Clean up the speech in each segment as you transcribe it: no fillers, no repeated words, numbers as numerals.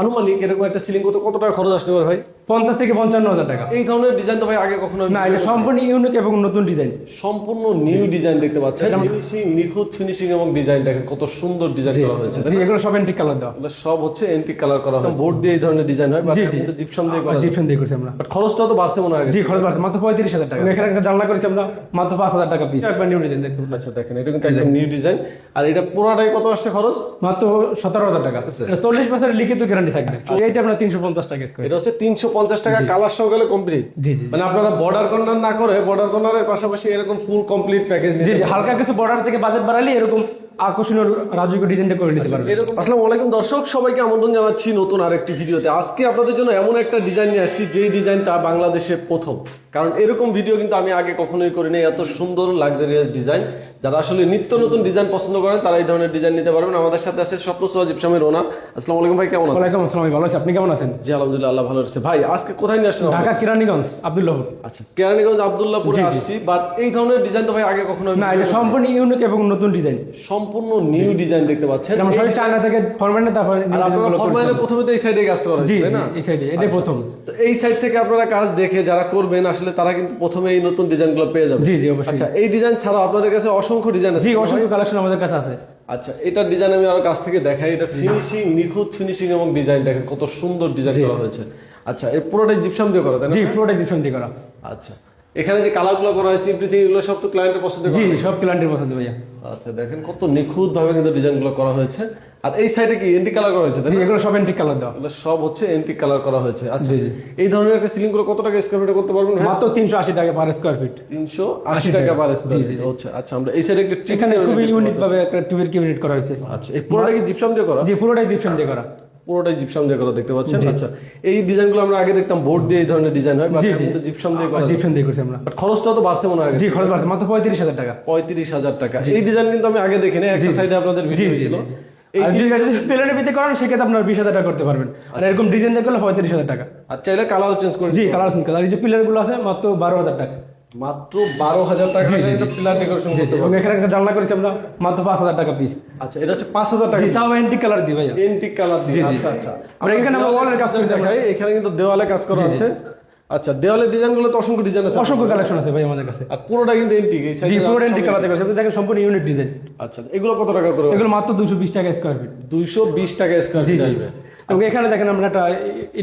আনুমানিক এরকম একটা সিলিং করতে কত টাকা খরচ আসতে পারে ভাই? 50 থেকে 55,000 টাকা। এই ধরনের ডিজাইন তো ভাই আগে কখনো না, এটা সম্পূর্ণ ইউনিক এবং নতুন ডিজাইন। সম্পূর্ণ নিউ ডিজাইন দেখতে পাচ্ছেন। ফিনিশিং, নিখুঁত ফিনিশিং এবং ডিজাইন দেখেন কত সুন্দর ডিজাইন করা হয়েছে। এগুলো সব এন্টিক কালার দেওয়া। এগুলো সব হচ্ছে এন্টিক কালার করা হয়েছে। বোর্ড দিয়ে এই ধরনের ডিজাইন হয়, বাট কিন্তু জিপসাম দিয়ে করা। জিপসাম দিয়ে করছি আমরা। বাট খরচটা তো বাড়ছে মনে হয়। জি, খরচ বাড়ছে মাত্র 35,000 টাকা। এখানে একটা জানলা করেছি আমরা মাত্র 5,000 টাকা পিস। একবার নিউ ডিজাইন দেখতে পাচ্ছেন। আচ্ছা দেখেন, এটা কিন্তু একদম নিউ ডিজাইন। আর এটা পুরোটাই কত আসছে খরচ? মাত্র 17,000 টাকা। 40 বছরের লিখিত গ্যারান্টি থাকবে। এইটা আমরা 350 টাকা স্কয়ার। এটা হচ্ছে 350 টাকা কালার সহ গেলে কমপ্লিট। জি জি, মানে আপনারা বর্ডার কর্নার না করে বর্ডার কর্নারের পাশাপাশি এরকম ফুল কমপ্লিট প্যাকেজ জি জি, হালকা কিছু বর্ডার থেকে বাজেট বাড়ালে এরকম আকর্ষণীয় রাজকীয় ডিজাইনটা করে নিতে পারবেন। আসসালামু আলাইকুম দর্শক, সবাইকে আমন্ত্রণ জানাচ্ছি নতুন আরেকটি ভিডিওতে। আজকে আপনাদের জন্য এমন একটা ডিজাইন নিয়ে আসছি যেই ডিজাইনটা বাংলাদেশে প্রথম। কারণ এরকম ভিডিও কিন্তু আমি আগে কখনোই করিনি। এত সুন্দর লাক্সারিয়াস ডিজাইন, যারা আসলে নিত্য নতুন ডিজাইন পছন্দ করেন তারা এই ধরনের ডিজাইন নিতে পারবেন। আমাদের সাথে আছে স্বপ্ন সোহা জিপসামের ওনার। আসসালামু আলাইকুম ভাই, কেমন আছেন? ওয়ালাইকুম আসসালাম, ভালো আছি। আপনি কেমন আছেন? জি আলহামদুলিল্লাহ, আল্লাহ ভালো রাখছে। ভাই আজকে কোথায় নিয়ে আসছেন? ঢাকা কেরানীগঞ্জ আব্দুল্লাহপুর। আচ্ছা, কেরানীগঞ্জ আব্দুল্লাহপুরে আসছি। বাট এই ধরনের ডিজাইন তো ভাই আগে কখনো না, এটা সম্পূর্ণ ইউনিক এবং নতুন ডিজাইন। সম্পূর্ণ নিউ ডিজাইন দেখতে পাচ্ছেন। আমরা সবাই চায়না থেকে ফরম্যাটে তারপর আর আপনারা ফরমাইলে প্রথমে তো এই সাইডে কাজ করা জি, তাই না? এই সাইডে এটাই প্রথম। তো এই সাইড থেকে আপনারা কাজ দেখে যারা করবেন আসলে তারা কিন্তু প্রথমে এই নতুন ডিজাইনগুলো পেয়ে যাবে। জি জি, অবশ্যই। আচ্ছা, এই ডিজাইন ছাড়া আপনাদের কাছে অসংখ্য ডিজাইন আছে। জি, অসংখ্য কালেকশন আমাদের কাছে আছে। আচ্ছা, এটার ডিজাইন আমি আরো কাছ থেকে দেখাই। এটা ফিনিশিং, নিখুঁত ফিনিশিং এবং ডিজাইন দেখেন কত সুন্দর ডিজাইন করা হয়েছে। আচ্ছা, এই পুরোটাই জিপসাম দিয়ে করা তাই না? জি, পুরোটাই জিপসাম দিয়ে করা। আচ্ছা, এখানে যে কালারগুলো করা হয়েছে এভরিথিং এগুলো সব তো ক্লায়েন্টের পছন্দ জি, করে। সব ক্লায়েন্টের পছন্দ ভাইয়া। আচ্ছা, দেখেন কত নিখুঁত ভাবে কিন্তু ডিজাইনগুলো করা হয়েছে। আর এই সাইডে কি এন্টিক কালার করা হয়েছে তাই জি, না? এগুলো সব এন্টিক কালার দেওয়া। এগুলো সব হচ্ছে এন্টিক কালার করা হয়েছে। আচ্ছা, জি, জি। এই ধরনের একটা সিলিং গুলো কত টাকা স্কয়ার ফিট করতে পারবেন ভাই? মাত্র 380 টাকা পার স্কয়ার ফিট। 380 টাকা পার স্কয়ার ফিট হচ্ছে। আচ্ছা, আমরা এই সাইডে একটা এখানে খুবই ইউনিক ভাবে একটা টিউবের কিউনিট করা হয়েছে। আচ্ছা, এই পুরোটা কি জিপসাম দিয়ে করা? জি, পুরোটাই জিপসাম দিয়ে করা। পুরোটাই জিপসাম দিয়ে করা দেখতে পাচ্ছেন। আচ্ছা, এই ডিজাইনগুলো আমরা আগে দেখতাম বোর্ড দিয়ে এই ধরনের ডিজাইন হয়, বাট এখন তো জিপসাম দিয়ে করা। জিপসাম দিয়ে করছি আমরা। বাট খরচটা তো বাড়ছে মনে হয়। জি, খরচ বাড়ছে মাত্র 35,000 টাকা। 35,000 টাকা। এই ডিজাইন কিন্তু আমি আগে দেখিনি, একটা সাইডে আপনাদের ভিডিও ছিল। আর যদি প্লেনের ভিতরে করেন সেক্ষেত্রে আপনার 20,000 টাকা করতে পারবেন। আর এরকম ডিজাইন দিয়ে করলে 35,000 টাকা। আর চাইলে কালার চেঞ্জ করে। জি, কালার সিন কালার। এই যে পিলার গুলো আছে মাত্র 12,000 টাকা। মাত্র 12,000 টাকা পিলার ডেকোরেশন করতে এবং পারবেন। এখানে একটা জানলা করেছি আমরা মাত্র 5,000 টাকা পিস। আচ্ছা, এটা হচ্ছে 5,000 টাকা। জি, তাও এন্টিক কালার দিই ভাইয়া। এন্টিক কালার দিয়ে। আচ্ছা আচ্ছা, আমরা এখানে ওয়ালের কাজ করেছি আমরা। দেখাই, এখানে কিন্তু দেওয়ালে কাজ করা আছে। আচ্ছা, দেওয়ালের ডিজাইনগুলো তো অসংখ্য ডিজাইন আছে। অসংখ্য কালেকশন আছে ভাই আমাদের কাছে। আর পুরোটা কিন্তু এন্টিক। এই জি, সাইডে পুরো এন্টিক কালার দেখেন। আপনি দেখেন সম্পূর্ণ ইউনিক ডিজাইন। আচ্ছা, এগুলো কত টাকা করে? এগুলো মাত্র 220 টাকা স্কয়ার ফিট। 220 টাকা স্কয়ার ফিট আসবে। এবং এখানে দেখেন আমরা একটা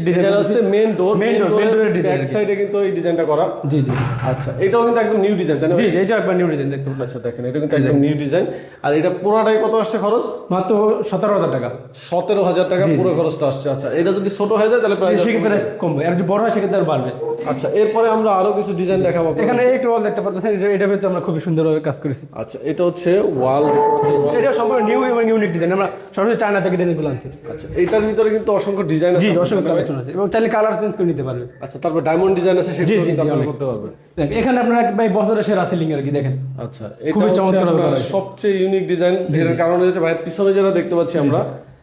ডিজাইন আছে মেইন ডোর। মেইন ডোরের ডিজাইন। ব্যাক সাইডে কিন্তু এই ডিজাইনটা করা। জি জি। আচ্ছা, এটাও কিন্তু একদম নিউ ডিজাইন তাই না? জি, এটা একবার নিউ ডিজাইন দেখতে পাচ্ছেন। আচ্ছা, দেখেন এটা কিন্তু একদম নিউ ডিজাইন। আর এটা পুরোটাই কত আসছে খরচ? মাত্র 17,000 টাকা। 17,000 টাকা পুরো খরচটা আসছে। আচ্ছা, এটা যদি ছোট হয়ে যায় তাহলে প্রায় সেক্ষেত্রে কমবে, আর যদি বড় হয় সেক্ষেত্রে আর বাড়বে। আচ্ছা, এরপরে আমরা আরো কিছু ডিজাইন দেখাবো। এখানে একটু ওয়াল দেখতে পাচ্ছেন, এটা ভিতরে আমরা খুবই সুন্দরভাবে কাজ করেছি। আচ্ছা, এটা হচ্ছে ওয়াল দেখতে পাচ্ছেন। এটা সম্পূর্ণ নিউ এবং ইউনিক ডিজাইন। আমরা সরাসরি চায়না থেকে ডিজাইনগুলো আনছি। আচ্ছা, এটার ভিতরে কিন্তু অসংখ্য ডিজাইন আছে। জি, অসংখ্য কালেকশন আছে এবং চাইলে কালার চেঞ্জ করে নিতে পারবে। আচ্ছা, তারপর ডায়মন্ড ডিজাইন আছে, সেটা কিন্তু আপনারা করতে পারবেন। দেখেন এখানে আপনারা ভাই বছরের সেরা সিলিং আর কি দেখেন। আচ্ছা, এটা খুবই হচ্ছে চমৎকার আপনার করা হয়েছে। সবচেয়ে ইউনিক ডিজাইন। এর কারণ হচ্ছে ভাই পিছনে যেটা দেখতে পাচ্ছি আমরা,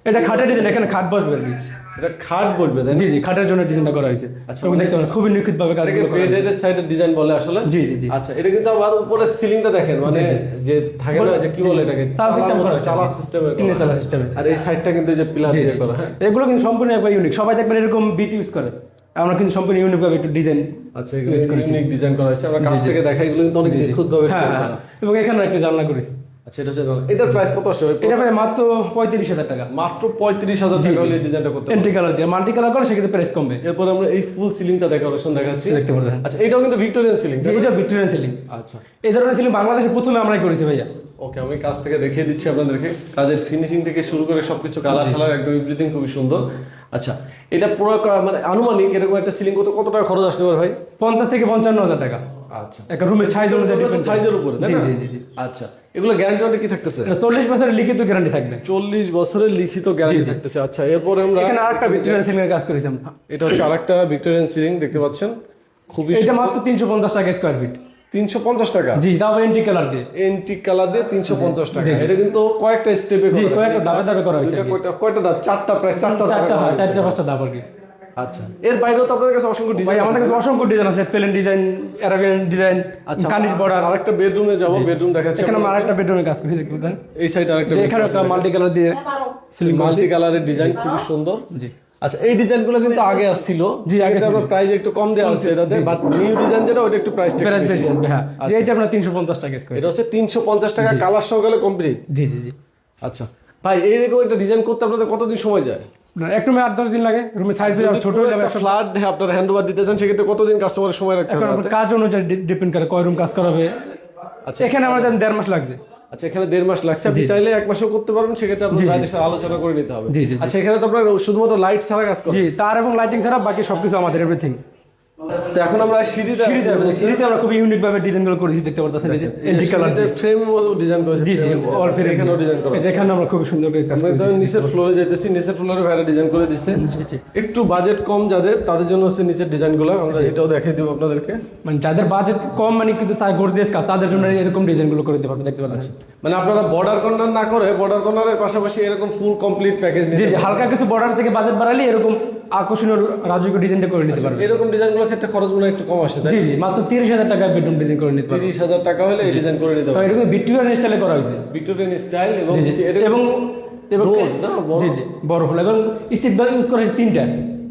এটা খাটের ডিজাইন। এখানে খাট বসবে আর কি। এটা খাট বলবে তাই না? জি জি, খাটের জন্য ডিজাইনটা করা হয়েছে। আচ্ছা, এবং দেখতে পারেন খুবই নিখুঁত ভাবে কাজগুলো করা হয়েছে। বেডের সাইডের ডিজাইন বলে আসলে। জি জি জি। আচ্ছা, এটা কিন্তু আবার উপরে সিলিংটা দেখেন, মানে যে থাকে না যে কি বলে এটাকে, চালা সিস্টেম করা হয়েছে। চালা সিস্টেমে টিনের চালা সিস্টেমে। আর এই সাইডটা কিন্তু যে পিলার দিয়ে করা। হ্যাঁ, এগুলো কিন্তু সম্পূর্ণ একবার ইউনিক। সবাই দেখবেন এরকম বিট ইউজ করে, আমরা কিন্তু সম্পূর্ণ ইউনিক ভাবে একটু ডিজাইন। আচ্ছা, এগুলো ইউনিক ডিজাইন করা হয়েছে। আমরা কাছ থেকে দেখাই, এগুলো কিন্তু অনেক নিখুঁত ভাবে হ্যাঁ হ্যাঁ। এবং এখানে একটা জানলা করেছি। আচ্ছা, এটা হচ্ছে এটার প্রাইস কত আসবে? এটা ভাই মাত্র 35,000 টাকা। মাত্র 35,000 টাকা হলে ডিজাইনটা করতে পারবেন। এন্ট্রি কালার দিয়ে মাল্টি কালার করে সেক্ষেত্রে প্রাইস কমবে। এরপর আমরা এই ফুল সিলিংটা ডেকোরেশন দেখাচ্ছি, দেখতে পাচ্ছেন। আচ্ছা, এটাও কিন্তু ভিক্টোরিয়ান সিলিং। এটা ভিক্টোরিয়ান সিলিং। আচ্ছা, এই ধরনের সিলিং বাংলাদেশে প্রথমে আমরাই করেছি ভাইয়া। ওকে, আমি কাছ থেকে দেখিয়ে দিচ্ছি আপনাদেরকে। কাজের ফিনিশিং থেকে শুরু করে সবকিছু কালার কালার একদম এভরিথিং খুবই সুন্দর। আচ্ছা, এটা পুরো মানে আনুমানিক এরকম একটা সিলিং করতে কত টাকা খরচ আসতে পারে ভাই? 50 থেকে 55,000 টাকা। আচ্ছা, একটা রুমের সাইজ অনুযায়ী সাইজের উপরে তাই না? জি জি জি। আচ্ছা, এগুলো গ্যারান্টি ওয়ারেন্টি কি থাকতেছে? 40 বছরের লিখিত গ্যারান্টি থাকবে। 40 বছরের লিখিত গ্যারান্টি থাকতেছে। আচ্ছা, এরপরে আমরা এখানে আরেকটা ভিক্টোরিয়ান সিলিং এর কাজ করেছি আমরা। এটা হচ্ছে আরেকটা ভিক্টোরিয়ান সিলিং দেখতে পাচ্ছেন, খুবই এটা মাত্র 350 টাকা স্কয়ার ফিট। 350 টাকা। জি, তাও এন্টিক কালার দিয়ে। এন্টিক কালার দিয়ে 350 টাকা। এটা কিন্তু কয়েকটা স্টেপে জি, কয়েকটা ধাপে ধাপে করা হয়েছে। কয়টা ধাপ? চারটা, প্রায় চারটা ধাপ। চারটা, হ্যাঁ, 4-5টা ধাপ আর কি। আচ্ছা, এর বাইরেও তো আপনাদের কাছে অসংখ্য ভাই ডিজাইন। আমাদের কাছে অসংখ্য ডিজাইন আছে, প্লেন ডিজাইন, আরাবিয়ান ডিজাইন, আচ্ছা, কানিজ বর্ডার। আরেকটা বেডরুমে যাব, বেডরুম দেখাচ্ছি। এখানে আমরা আরেকটা বেডরুমে কাজ করেছি দেখতে পাচ্ছেন। এই সাইডে আরেকটা এখানে একটা মাল্টি কালার দিয়ে মাল্টি কালারের ডিজাইন খুবই সুন্দর। জি। আচ্ছা, এই ডিজাইনগুলো কিন্তু আগে আসছিল, জি, আগে আপনার প্রাইস একটু কম দেওয়া হচ্ছে এটাতে, বাট নিউ ডিজাইন যেটা ওটা একটু প্রাইসটা প্রাইস বেশি আসবে, হ্যাঁ। যে এটা আপনার 350 টাকা স্কয়ার। এটা হচ্ছে 350 টাকা, কালার সহকারে কমপ্লিট। জি জি জি। আচ্ছা ভাই, এইরকম একটা ডিজাইন করতে আপনাদের কতদিন সময় যায়? এক রুমে 8-10 দিন লাগে, রুমে সাইজ ছোট হলে ফ্ল্যাট আপনার হ্যান্ড ওভার দিতে চান, সেক্ষেত্রে কতদিন কাস্টমারের সময় রাখতে এখন হবে? আপনার কাজ অনুযায়ী ডিপেন্ড করে কয় রুম কাজ করা হবে। আচ্ছা, এখানে আমাদের 1.5 মাস লাগছে। আচ্ছা, এখানে 1.5 মাস লাগছে, আপনি চাইলে 1 মাসও করতে পারবেন, সেক্ষেত্রে আপনার ভাইদের সাথে আলোচনা করে নিতে হবে। জি, জি, জি। আচ্ছা, এখানে তো আপনার শুধুমাত্র লাইট ছাড়া কাজ করে। জি, তার এবং লাইটিং ছাড়া বাকি সবকিছু আমাদের, এভরিথিং। তো এখন আমরা সিঁড়িতে সিঁড়িতে আমরা খুব ইউনিক ভাবে ডিজাইনগুলো করেছি, দেখতে পারতেছেন এই যে এন্টিক কালার দিয়ে। ফ্রেম ডিজাইন করেছে। জি জি, অল ফ্রেম এখানেও ডিজাইন করা। এখানে আমরা খুব সুন্দর করে কাজ আমরা করেছি। একদম নিচের ফ্লোরে যাইতেছি, নিচের ফ্লোরে ভাইরা ডিজাইন করে দিচ্ছে। একটু বাজেট কম যাদের, তাদের জন্য হচ্ছে নিচের ডিজাইনগুলো আমরা এটাও দেখিয়ে দিব আপনাদেরকে। মানে যাদের বাজেট কম, মানে কিন্তু চাই গর্জিয়াস কাজ, তাদের জন্য এরকম ডিজাইনগুলো করে দিতে পারবেন, দেখতে পাচ্ছেন। মানে আপনারা বর্ডার কর্নার না করে বর্ডার কর্নারের পাশাপাশি এরকম ফুল কমপ্লিট প্যাকেজ জি জি, হালকা কিছু বর্ডার থেকে বাজেট বাড়ালে এরকম আকর্ষণীয় রাজকীয় ডিজাইনটা করে নিতে পারবেন। এরকম ডিজাইনগুলোর ক্ষেত্রে খরচ মনে হয় একটু কম আসে, তাই? জি জি, মাত্র 30,000 টাকা বেডরুম ডিজাইন করে নিতে পারবেন। 30,000 টাকা হলে এই ডিজাইন করে নিতে তো হবে। এরকম ভিক্টোরিয়ান স্টাইলে করা হয়েছে। ভিক্টোরিয়ান স্টাইল এবং জি জি, এবং রোজ না বড়? জি জি, বড় হল এবং স্টিক ব্যাগ ইউজ করা হয়েছে 3টা।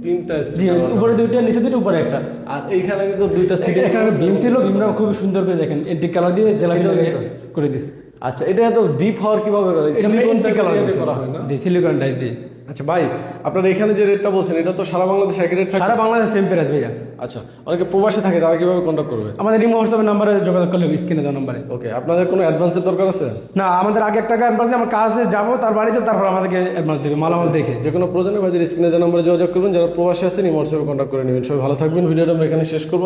তিনটা জি, উপরে 2টা, নিচে 2টা, উপরে একটা। আর এইখানে কিন্তু 2টা সিটি। এখানে বিম ছিল, বিমটা খুব সুন্দর করে দেখেন এন্টিক কালার দিয়ে জেলাপি করে দিয়েছে। আচ্ছা, এটা এত ডিপ হওয়ার কিভাবে করে? এন্টিক কালার করা হয় না? জি, সিলিকন টাইপ দিয়ে। আচ্ছা ভাই, আপনারা এখানে যে রেটটা বলছেন, এটা তো সারা বাংলাদেশ একই রেট থাকে? সারা বাংলাদেশ সেম প্রাইস ভাইয়া। আচ্ছা, অনেকে প্রবাসে থাকে, তারা কিভাবে কন্ট্যাক্ট করবে? আমাদের রিমো হোয়াটসঅ্যাপ নাম্বারে যোগাযোগ করলে স্ক্রিনে দেওয়া নাম্বারে। ওকে, আপনাদের কোনো অ্যাডভান্সের দরকার আছে? না, আমাদের আগে 1 টাকা অ্যাডভান্স দিয়ে আমরা কাজে যাবো, তার বাড়িতে, তারপর আমাদেরকে অ্যাডভান্স দেবে মালামাল দেখে। যে কোনো প্রয়োজনে ভাইদের স্ক্রিনে দেওয়া নাম্বারে যোগাযোগ করবেন। যারা প্রবাসে আছেন হোয়াটসঅ্যাপে কন্ট্যাক্ট করে নেবেন। সবাই ভালো থাকবেন। ভিডিওটা আমরা এখানে শেষ করবো।